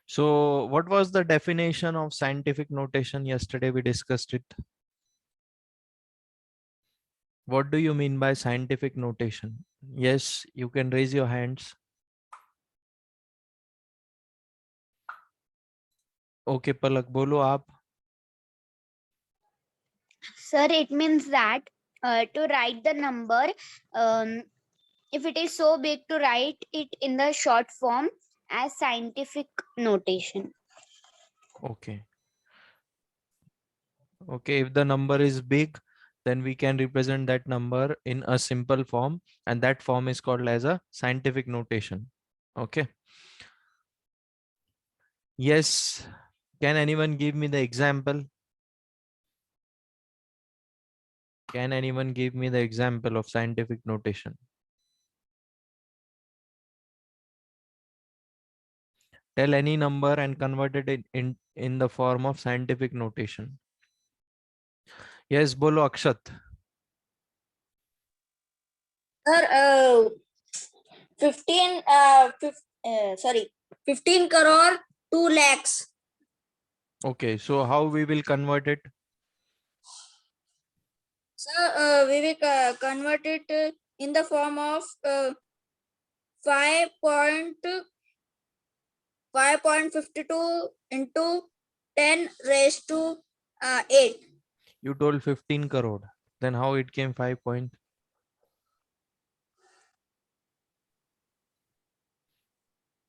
So what was the definition of scientific notation? Yesterday we discussed it. What do you mean by scientific notation? Yes, you can raise your hands. Okay, Palak, bolo aap. Sir, it means that to write the number, if it is so big, to write it in the short form as scientific notation. Okay. Okay, if the number is big, then we can represent that number in a simple form, and that form is called as a scientific notation. Okay. Yes. Can anyone give me the example? Can anyone give me the example of scientific notation? Tell any number and convert it in the form of scientific notation. Yes, bolo Akshat. Sir, 15 crore 2 lakhs. Okay, so how we will convert it? Sir, we will convert it in the form of 5.52 into 10 raised to 8. You told 15 crore. Then how it came 5 point?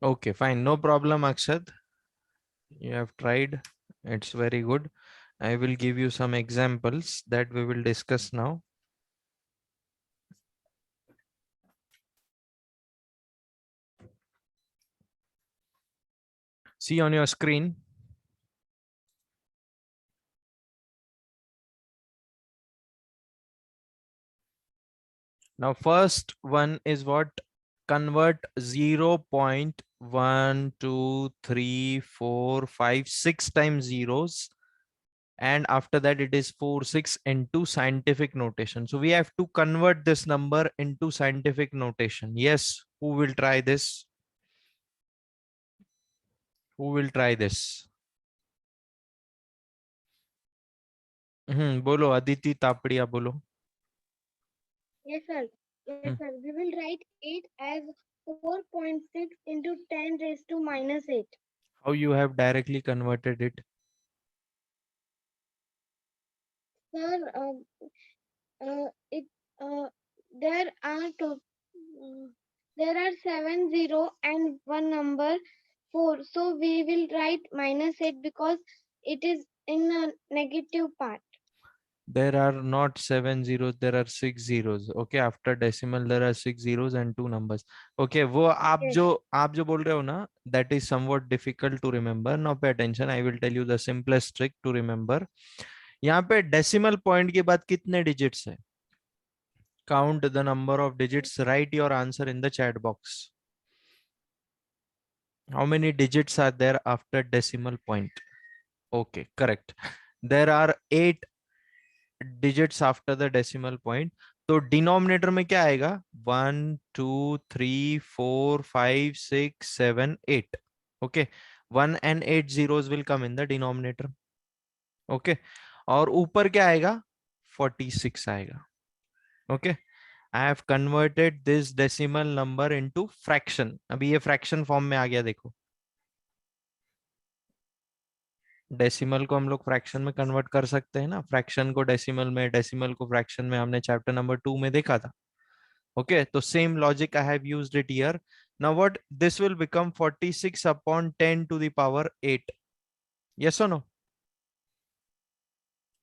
Okay, fine. No problem, Akshat. You have tried. It's very good. I will give you some examples that we will discuss now. See on your screen. Now, first one is what? Convert 0.1, 2, 3, 4, 5, 6 times zeros. And after that, it is 4, 6 into scientific notation. So we have to convert this number into scientific notation. Yes, who will try this? Who will try this? Bolo, Aditi Tapadia, bolo. Yes, sir. Yes, sir. We will write 8 as 4.6 into 10 raised to minus 8. How you have directly converted it? Sir, it there are there are 7 0 and one number 4. So we will write minus 8 because it is in a negative part. There are not 7 zeros, there are 6 zeros. Okay, after decimal there are 6 zeros and 2 numbers. Okay, वो Yes. आप जो बोल रहे हो ना, that is somewhat difficult to remember. Now pay attention, I will tell you the simplest trick to remember. यहाँ पे decimal point के बाद कितने digits है? Count the number of digits. Write your answer in the chat box. How many digits are there after decimal point? Okay, correct. There are 8 digits after the decimal point. तो denominator में क्या आएगा? 1 2 3 4 5 6 7 8. Okay, 1 and 8 zeros will come in the denominator. Okay, और ऊपर क्या आएगा? 46 आएगा. Okay, I have converted this decimal number into fraction. अभी ये fraction form में आ गया, देखो. डेसिमल को हम लोग फ्रैक्शन में कन्वर्ट कर सकते हैं ना. फ्रैक्शन को डेसिमल में, डेसिमल को फ्रैक्शन में हमने चैप्टर नंबर 2 में देखा था. ओके, तो same logic I have used it here. Now what this will become 46 upon 10 to the power 8. Yes और नो?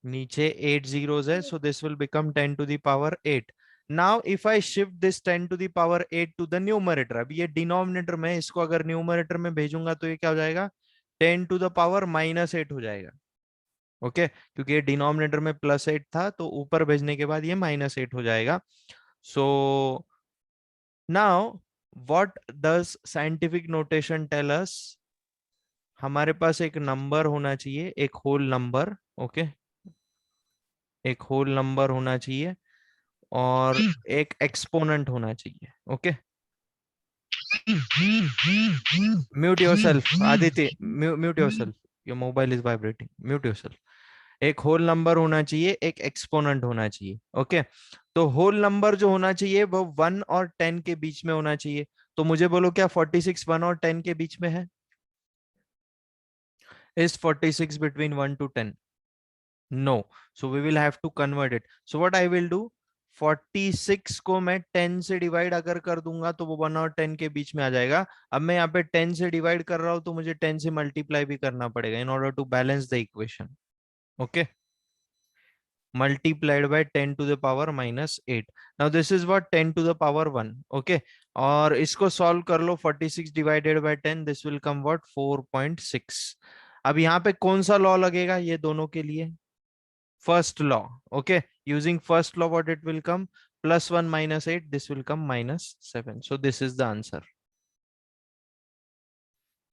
नीचे 8 zeros है, so this will become 10 to the power 8. Now if I shift this 10 to the power 8 to the numerator, अब ये denominator में, इसको अगर numerator में भेजूंगा तो ये क्या हो जाएगा? 10 to the power -8 हो जाएगा. ओके, क्योंकि ये डिनोमिनेटर में +8 था, तो ऊपर भेजने के बाद ये -8 हो जाएगा. So now what does scientific notation tell us? हमारे पास एक नंबर होना चाहिए, एक होल नंबर. ओके, एक होल नंबर होना चाहिए और एक एक्सपोनेंट होना चाहिए. Okay, Mute yourself, Aditi. Mute yourself. Your mobile is vibrating. Mute yourself. एक होल नंबर होना चाहिए, एक एक्सपोनेंट होना चाहिए. ओके, तो होल नंबर जो होना चाहिए वो 1 और 10 के बीच में होना चाहिए. तो मुझे बोलो, क्या 46 1 और 10 के बीच में है? Is 46 between 1 to 10? No. So we will have to convert it. So what I will do, 46 को मैं 10 से डिवाइड अगर कर दूंगा तो वो 1 और 10 के बीच में आ जाएगा. अब मैं यहाँ पे 10 से डिवाइड कर रहा हूं तो मुझे 10 से मल्टीप्लाई भी करना पड़ेगा in order to balance the equation. Okay, multiplied by 10 to the power minus 8. Now this is what 10 to the power 1. Okay, और इसको सॉल्व कर लो. 46 divided by 10, this will come what? 4.6. अब यहाँ पे कौन सा लॉ लगेगा ये दोनों के लिए? First law. Okay, using first law what it will come? +1 minus 8, this will come -7. So this is the answer.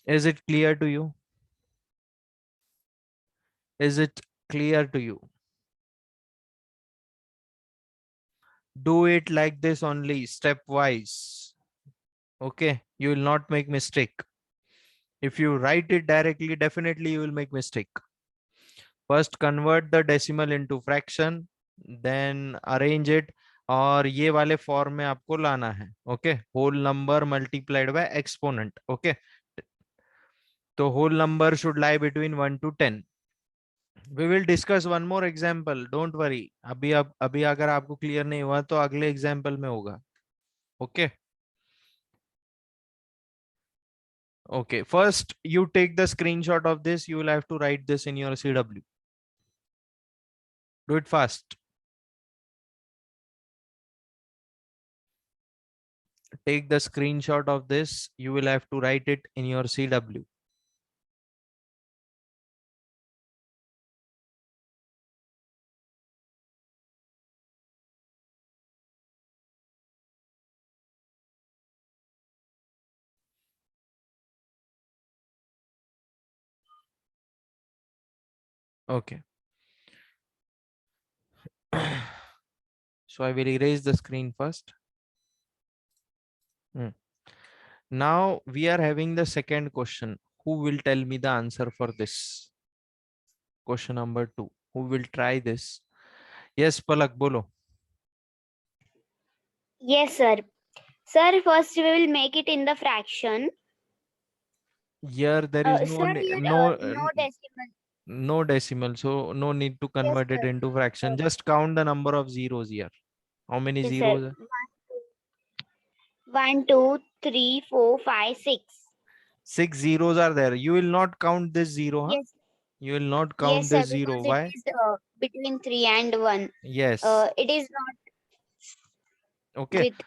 Is it clear to you? Is it clear to you? Do it like this only, stepwise. Okay, you will not make mistake. If you write it directly, definitely you will make mistake. First convert the decimal into fraction, then arrange it, और ये वाले form में आपको लाना है. Okay, whole number multiplied by exponent. Okay, तो whole number should lie between 1 to 10. We will discuss one more example, don't worry. अभी अगर आपको क्लियर नहीं हुआ तो अगले एग्जाम्पल में होगा. Okay, okay, first you take the screenshot of this. You will have to write this in your CW. Do it fast. Take the screenshot of this. You will have to write it in your CW. Okay. So I will erase the screen first. Now we are having the second question. Who will tell me the answer for this? Question number 2. Who will try this? Yes, Palak, bolo. Yes, sir. Sir, first we will make it in the fraction. Here there is no Sir, ne- here no no decimal. no decimal, so no need to convert it sir. into fraction. Just count the number of zeros here. How many Yes, zeros sir. are? 1, 2, 3, 4, 5, 6. 6 zeros are there. You will not count this zero, huh? Yes, You will not yes, count sir. this zero. Because Why? it is between 3 and 1. Yes. It is not Okay. with.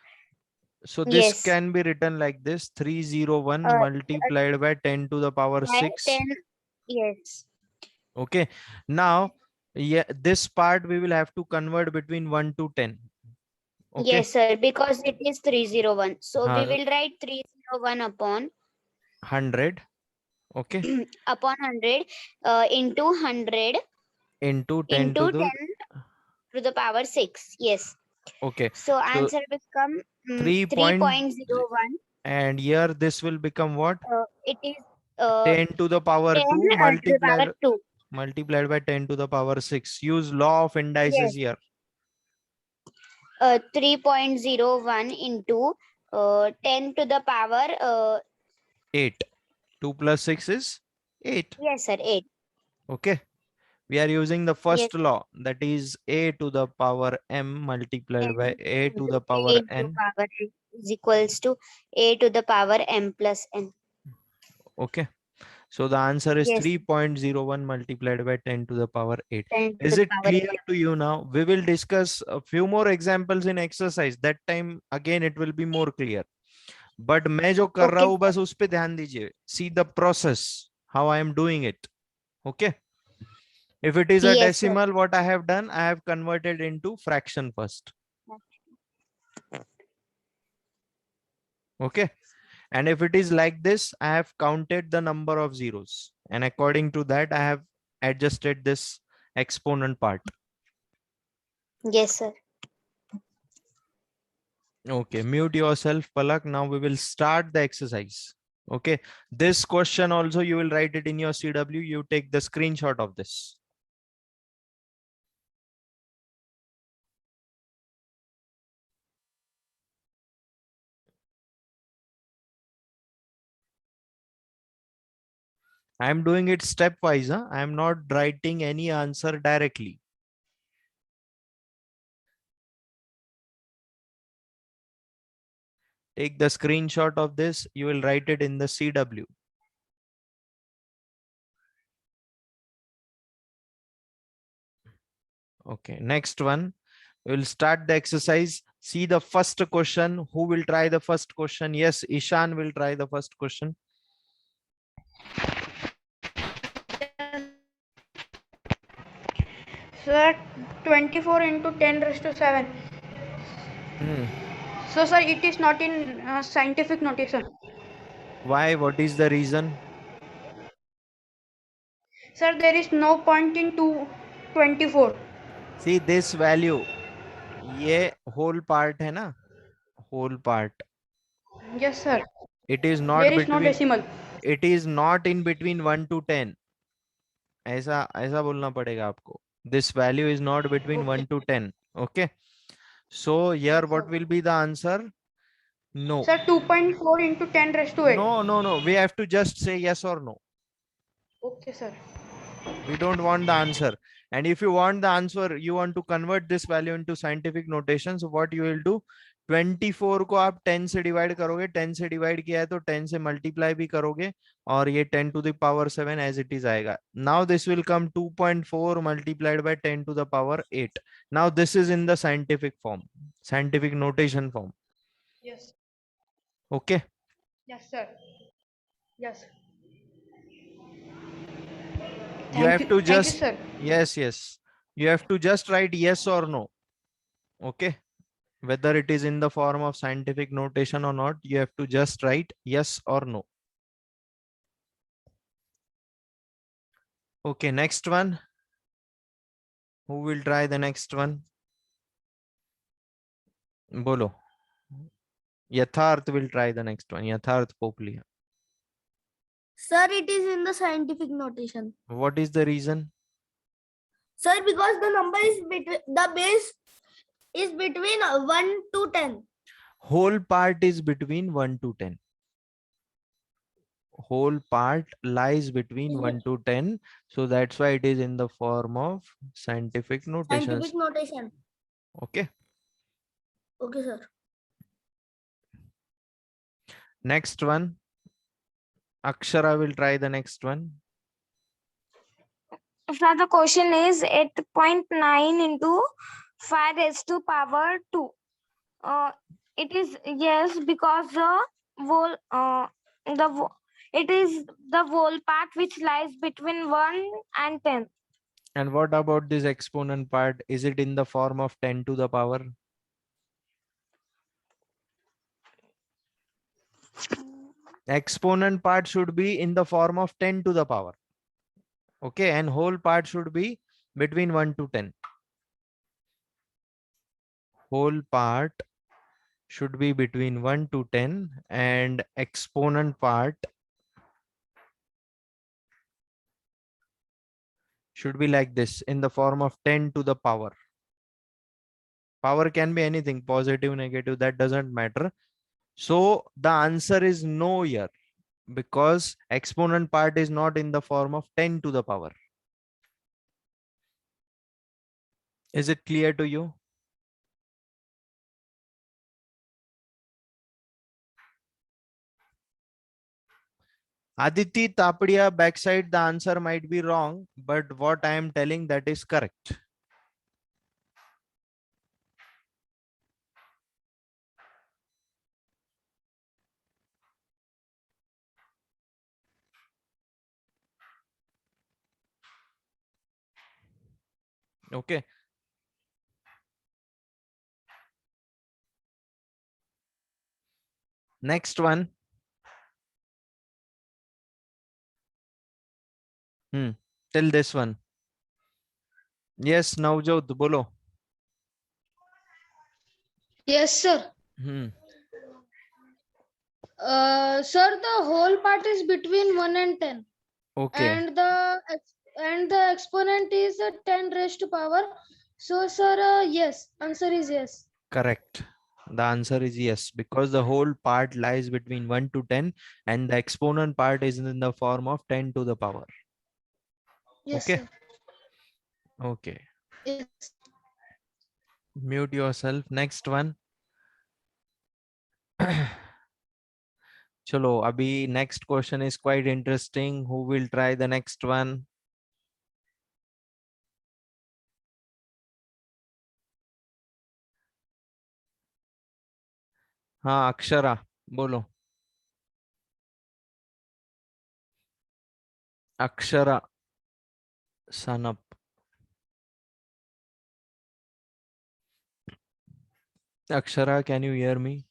So this Yes. can be written like this: 301 Uh, multiplied by 10 to the power by 6. 10. Yes. Okay. Now, yeah, this part we will have to convert between 1 to 10. Okay. Yes, sir. Because it is 301. So we Haan. will write 301 upon 100. Okay. upon 100 into 100 Into 10 into to the 10 to the power 6. Yes. okay. So answer become 3.01. And here this will become what? It is 10 to the power 10 2 to the multiplied power 2. multiplied by 10 to the power 6. Use law of indices Yes. here. 3.01 into 10 to the power 8. 2 plus 6 is 8. yes, sir, 8. Okay. We are using the first law, that is a to the power m multiplied by a to the power A to n. power n is equals to a to the power m plus n. Okay. So the answer is Yes. 3.01 multiplied by 10 to the power 8. 10 to Is the it power clear 8. to you now? We will discuss a few more examples in exercise. That time again it will be more clear. But मैं जो कर रहा Okay, हूँ बस उस पे ध्यान दीजिए. See the process, how I am doing it. Okay. If it is a Yes, sir. decimal, what I have done, I have converted into fraction first. Okay. And if it is like this, I have counted the number of zeros. And according to that, I have adjusted this exponent part. Yes, sir. Okay, mute yourself, Palak. Now we will start the exercise. Okay, this question also you will write it in your CW. You take the screenshot of this. I am doing it stepwise. Huh? I am not writing any answer directly. Take the screenshot of this. You will write it in the CW. Okay, next one. We will start the exercise. See the first question. Who will try the first question? Yes, Ishan will try the first question. Sir, 24 into 10 raised to 7. Hmm. So, sir, it is not in scientific notation. Why? What is the reason? Sir, there is no point in 24. See this value. ये whole part है ना? Whole part. Yes, sir. It is not There is no between. decimal. It is not in between 1 to 10. ऐसा ऐसा बोलना पड़ेगा आपको. This value is not between Okay. 1 to 10. Okay. So here what will be the answer? No. Sir, 2.4 into 10 raised to 8. No. We have to just say yes or no. Okay, sir. We don't want the answer. And if you want the answer, you want to convert this value into scientific notation. So what you will do? 24 को आप 10 से divide करोगे, 10 से divide किया है तो 10 से multiply भी करोगे और ये 10 to the power 7 as it is आएगा. Now this will come 2.4 multiplied by 10 to the power 8. Now this is in the scientific form, scientific notation form. Yes. Okay. Yes, sir. Yes. You have to Thank just, you, sir. yes. You have to just write yes or no. Okay. Whether it is in the form of scientific notation or not, you have to just write yes or no. Okay, next one. Who will try the next one? Bolo. Yatharth will try the next one. Yatharth Poplia. Sir, it is in the scientific notation. What is the reason? Sir, because the number is between the base is between 1 to 10. Whole part is between 1 to 10. Whole part lies between 1 to 10. So that's why it is in the form of scientific notations. Scientific notation. Okay. Okay, sir. Next one. Akshara will try the next one. Sir, the question is 8.9 into 5 raised to power 2. It is yes because it is the whole part which lies between 1 and 10. And what about this exponent part? Is it in the form of 10 to the power? Exponent part should be in the form of 10 to the power. Okay, and whole part should be between 1 to 10. Whole part should be between 1 to 10 and exponent part should be like this in the form of 10 to the power. Power can be anything, positive, negative, that doesn't matter. So the answer is no here because exponent part is not in the form of 10 to the power. Is it clear to you? Aditi Tapadia backside, the answer might be wrong, but what I am telling that is correct. Okay. Next one. Till this one. Yes, Navjot, bolo. Yes, sir. Sir, the whole part is between 1 and 10. Okay. And the exponent is 10 raised to power. So, sir, yes. Answer is yes. Correct. The answer is yes, because the whole part lies between 1 to 10 and the exponent part is in the form of 10 to the power. Yes, Okay. sir. Okay. Yes. Mute yourself. Next one. Chalo, abhi next question is quite interesting. Who will try the next one? हाँ अक्षरा बोलो. Akshara Sanup. Akshara, can you hear me?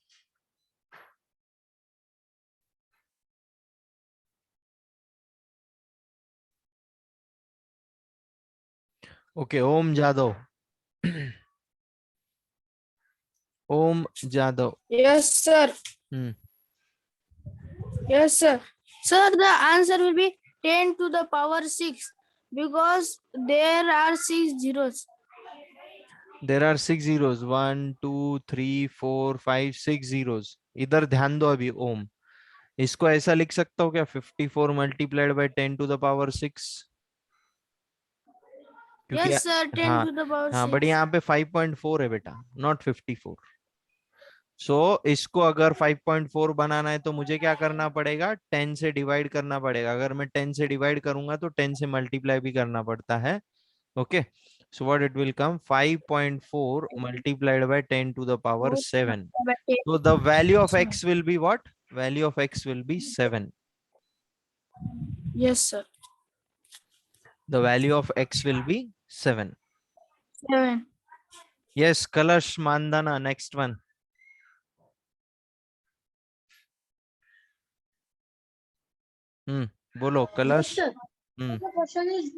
Okay, Om Jadhav. Om Jadhav. Yes, sir. Hmm. Yes, sir. Sir, the answer will be 10 to the power 6 because there are 6 zeros. There are 6 zeros. 1, 2, 3, 4, 5, 6 zeros. इधर ध्यान दो अभी ओम. इसको ऐसा लिख सकता हो क्या? 54 multiplied by 10 to the power 6. क्योंकि Yes, sir, 10 हाँ to the power हाँ 6. बट यहाँ पे 5.4 है बेटा, नॉट 54. सो इसको अगर 5.4 बनाना है तो मुझे क्या करना पड़ेगा? 10 से डिवाइड करना पड़ेगा. अगर मैं 10 से डिवाइड करूंगा तो 10 से मल्टीप्लाई भी करना पड़ता है. Okay, so what it will come? 5.4 multiplied by 10 to the power 7. So the value of x will be what? Value of x will be 7. Yes, sir. The value of x will be 7. 7. Yes, Kalash Mandana, next one. Bolo, Kalash. Yes, sir. The question is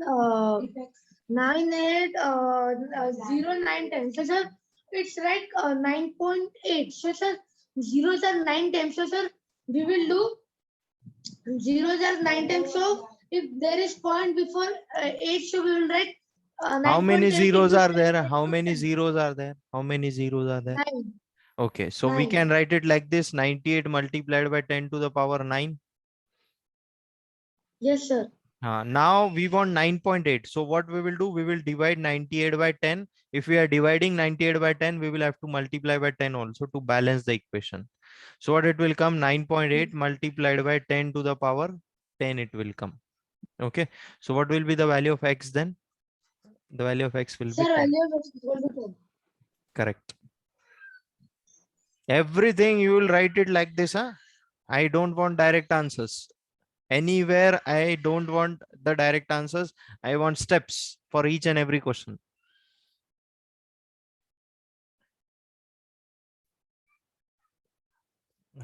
9, 8, 0, 9 times. So, sir, it's like 9.8. So, sir, zeros are 9 times. So, sir, we will do zeros are 9 times. So, if there is point before 8, so we will write How many 9.8 zeros into are 7 there? is How many 10. zeros are there? How many zeros are there? 9. Okay, so we 9. can write it like this: 98 multiplied by 10 to the power 9. Yes, sir. Now we want 9.8. So what we will do? We will divide 98 by 10. If we are dividing 98 by 10, we will have to multiply by 10 also to balance the equation. So what it will come? 9.8 multiplied by 10 to the power 10 it will come. Okay. So what will be the value of x then? The value of x will Sir, be 10. value of x is equal to 10. Correct. Everything you will write it like this. Huh? I don't want direct answers. Anywhere I don't want the direct answers. I want steps for each and every question.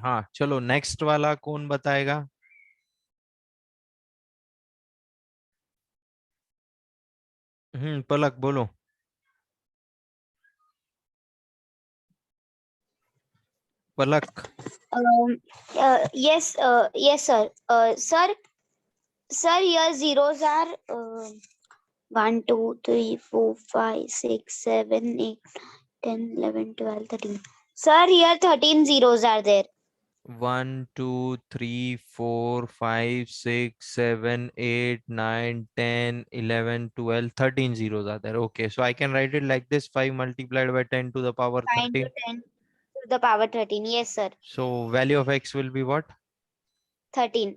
हाँ चलो next वाला कौन बताएगा? पलक बोलो. पलक. Yes, yes, sir. Sir, your zeros are 1, 2, 3, 4, 5, 6, 7, 8, 10, 11, 12, 13. Sir, here 13 zeros are there. 1, 2, 3, 4, 5, 6, 7, 8, 9, 10, 11, 12, 13 zeros are there. Okay, so I can write it like this: 5 multiplied by 10 to the power 9 to 13. 10 to the power 13. Yes, sir. So value of x will be what? 13.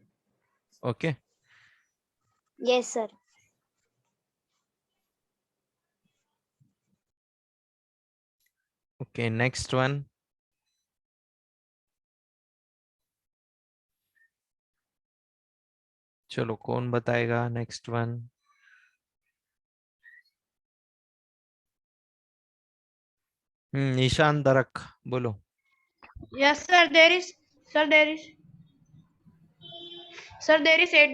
Okay. Yes, sir. Okay, next one. चलो कौन बताएगा next one? Ishan दरक बोलो. Yes, sir. There is 8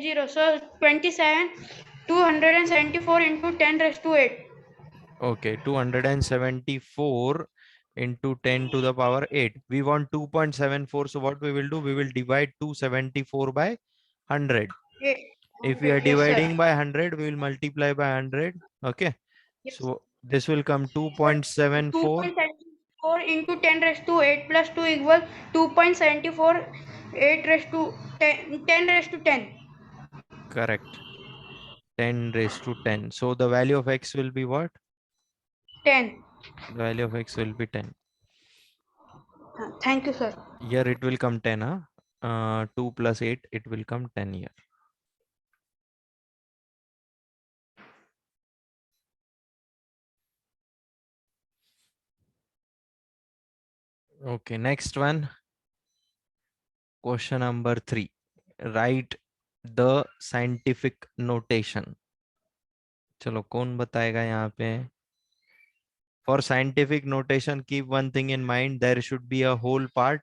zeros. So 27, 274 into 10 raised to 8. Okay, 274 into 10 to the power 8. We want 2.74. So what we will do? We will divide 274 by 100. If we are Yes, sir. dividing by 100, we will multiply by 100. Okay. Yes. So this will come 2.74. 2.74 into 10 raised to 8 plus 2 equals 2.74 8 raised to 10 raised to 10. Correct. 10 raised to 10. So the value of x will be what? 10. The value of x will be 10. Thank you, sir. Here it will come 10. 2 plus 8, it will come 10 here. Okay, next one. Question number 3. Write the scientific notation. चलो कौन बताएगा यहाँ पे? For scientific notation, keep one thing in mind. There should be a whole part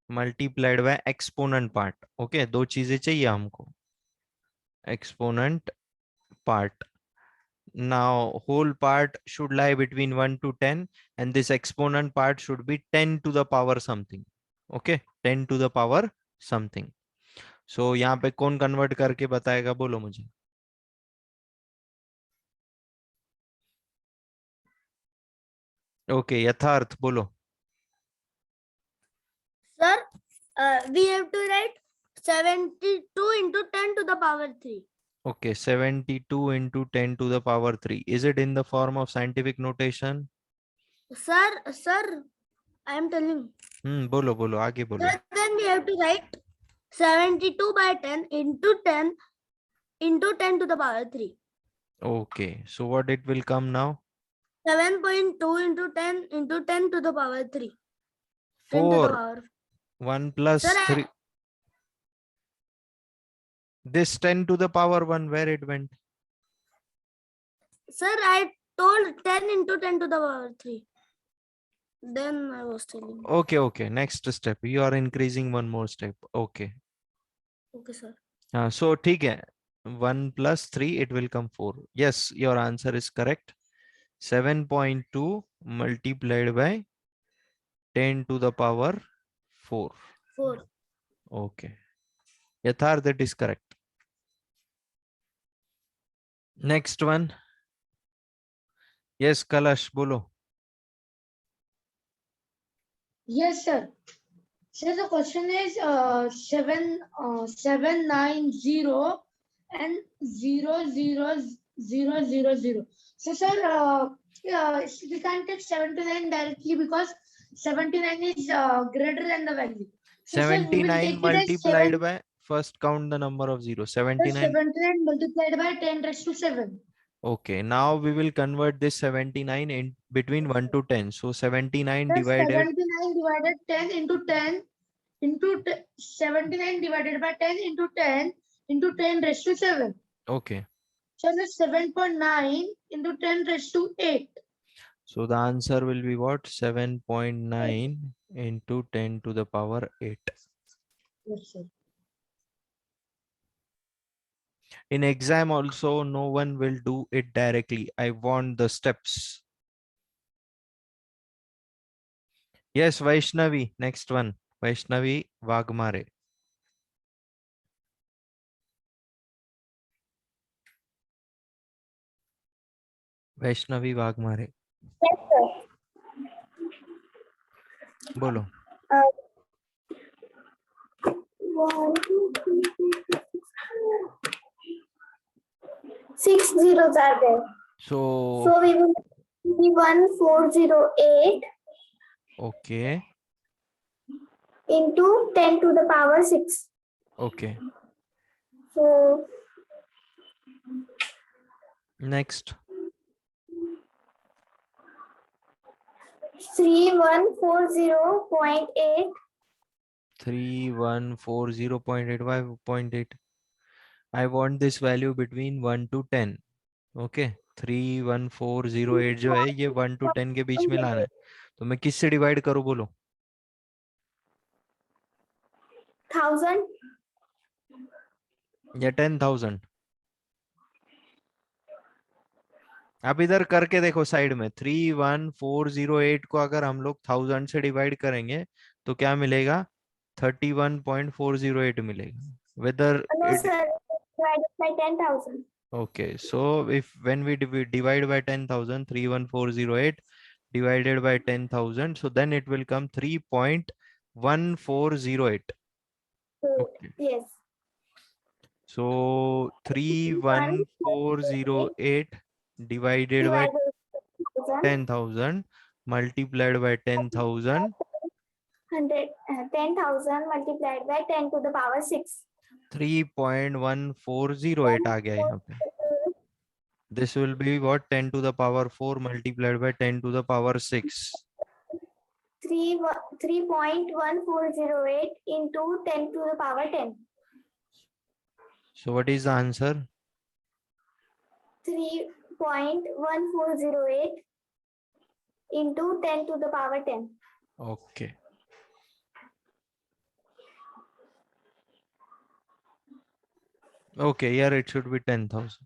multiplied by exponent part. Okay, दो चीजें चाहिए हमको. Exponent part. Now whole part should lie between 1 to 10 and this exponent part should be 10 to the power something. Okay, 10 to the power something. So यहाँ पे कौन convert करके बताएगा? बोलो मुझे. Okay, यथार्थ बोलो. Sir, we have to write 72 into 10 to the power 3. Okay, 72 into 10 to the power 3. Is it in the form of scientific notation? Sir, I am telling. बोलो बोलो आगे बोलो. Sir, then we have to write 72 by 10 into 10 to the power 3. Okay, so what it will come now? 7.2 into 10 to the power 3. 10 to the 4. power. 1 plus Sir, 3. This 10 to the power 1, where it went? Sir, I told 10 into 10 to the power 3. Then I was telling. Okay. Next step. You are increasing one more step. Okay. Okay, sir. So ठीक है. 1 plus 3, it will come 4. Yes, your answer is correct. 7.2 multiplied by 10 to the power 4. 4. Okay. Yatharth, that is correct. Next one. Yes, Kalash, bolo. Yes, sir. So the question is 790 and 00000. So sir, we can't take 7 to 9 directly because 79 is greater than the value. So sir, we will 79 take it as multiplied 7. by, first count the number of zeros. 79. 79 multiplied by 10 raised to 7. Okay, now we will convert this 79 in between 1 to 10. So 79 Plus divided 79 divided 10 into 10 into 79 divided by 10 into 10 raised to 7. Okay. So that's 7.9 into 10 raised to 8. So the answer will be what? 7.9 into 10 to the power 8. Yes, sir. In exam also, no one will do it directly. I want the steps. Yes, Vaishnavi, next one. Vaishnavi Wagmare. Vaishnavi Wagmare. Yes, sir. Bolo. 6 zeros are there. So we will be 1408 okay. into 10 to the power 6. Okay. So Next. 3140.8. 3140.85.8. I want this value between 1 to 10. Okay. 31408 जो है ये 1 to 10 के बीच में लाना है. तो मैं किससे डिवाइड करूं बोलो? 1000. या 10,000? अब इधर करके देखो साइड में 31408 को अगर हम लोग 1000 से डिवाइड करेंगे तो क्या मिलेगा 31.408 मिलेगा whether No, it sir. Divided by 10,000. okay so if when we divide by 10,000 31408 divided by 10,000 so then it will come 3.1408 okay Yes. so 31408 divided by Divided by 10,000 multiplied by 10,000 10,000 multiplied by 10 to the power 6. 3.1408 आ गया यहाँ पे this will be what 10 to the power 4 multiplied by 10 to the power 6 3.1408 into 10 to the power 10. so what is the answer 3.1408 into 10 to the power 10. okay okay here it should be 10,000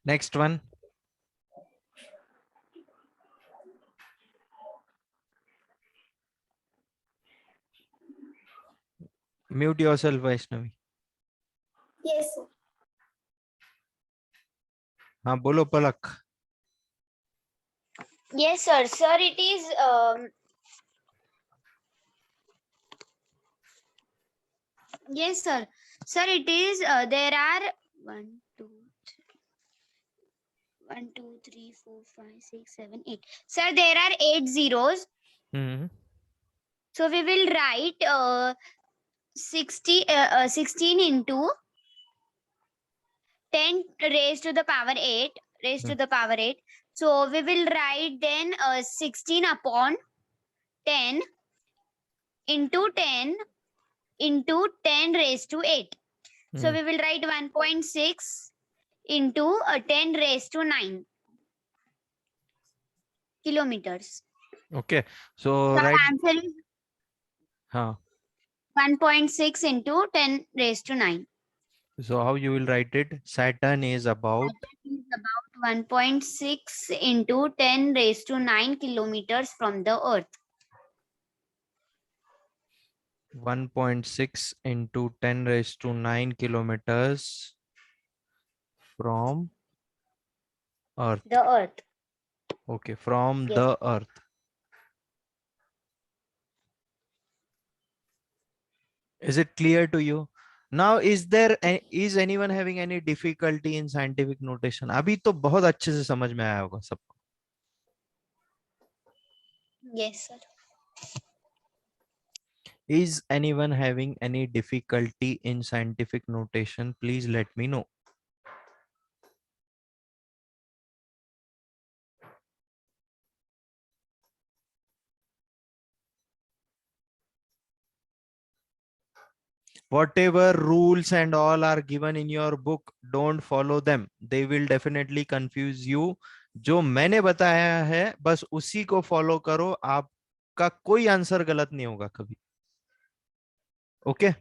next one mute yourself Vaishnavi Yes, sir. हाँ बोलो पलक Yes, sir. Sir, it is yes, sir. Sir, it is there are 1, 2, 3, 4, 5, 6, 7, 8. Sir, there are 8 zeros. hmm So we will write 16 into 10 raised to the power 8 raised to the power 8. So we will write then 16 upon 10 into 10 into 10 raised to 8. So Hmm. we will write 1.6 into 10 raised to 9 kilometers. okay so The right answer is हाँ 1.6 into 10 raised to 9. so how you will write it Saturn is about Saturn is about 1.6 into 10 raised to 9 kilometers from the Earth. 1.6 into 10 raised to 9 kilometers from Earth. The Earth. Okay, from Yes. the Earth. Is it clear to you? Now, is anyone having any difficulty in scientific notation? अभी तो बहुत अच्छे से समझ में आया होगा सबको. Yes, sir. Is anyone having any difficulty in scientific notation? Please let me know. Whatever rules and all are given in your book, don't follow them. They will definitely confuse you. जो मैंने बताया है बस उसी को follow करो, आपका कोई आंसर गलत नहीं होगा कभी. ओके